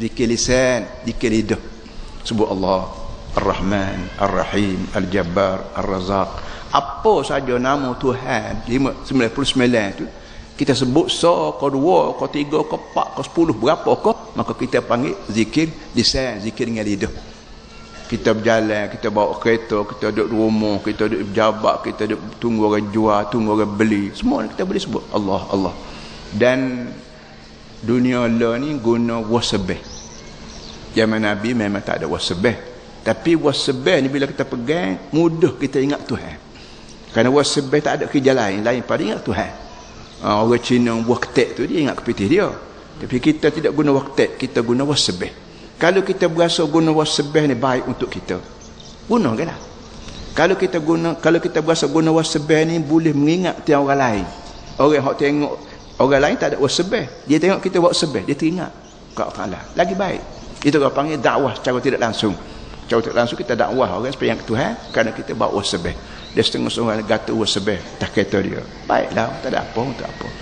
zikir lisan, zikir lidah. Sebut Allah Ar-Rahman, Ar-Rahim, Al-Jabbar, Ar-Razaq. Apa saja nama Tuhan 99 tu kita sebut ke 2, ke 3, ke 4, ke 10, berapa ke, maka kita panggil zikir lisan, zikir dengan lidah. Kita berjalan, kita bawa kereta, kita duduk rumah, kita duduk berjabat, kita duduk tunggu orang jual, tunggu orang beli, semua kita boleh sebut Allah, Allah. Dan dunia Allah ni guna wasabih. Zaman Nabi memang tak ada wasabih, tapi wasabih ni bila kita pegang, mudah kita ingat Tuhan. Kerana wasabih tak ada kerja lain pada ingat Tuhan. Orang Cina buah ketek tu dia ingat kepitih dia, tapi kita tidak guna ketek, kita guna wasabih. Kalau kita berasa guna wasabih ni baik untuk kita, gunakanlah. Kalau kita berasa guna wasabih ni boleh mengingat tiang orang lain, orang hak tengok orang lain tak ada wasabih, dia tengok kita buat wasabih, dia teringat kat Allah, lagi baik. Itu orang panggil dakwah secara tidak langsung. Secara tidak langsung kita dakwah orang supaya ingat Tuhan kerana kita bawa wasabih. Dia setengah orang gata wasabih tak kata dia, baiklah, tak ada apa untuk apa.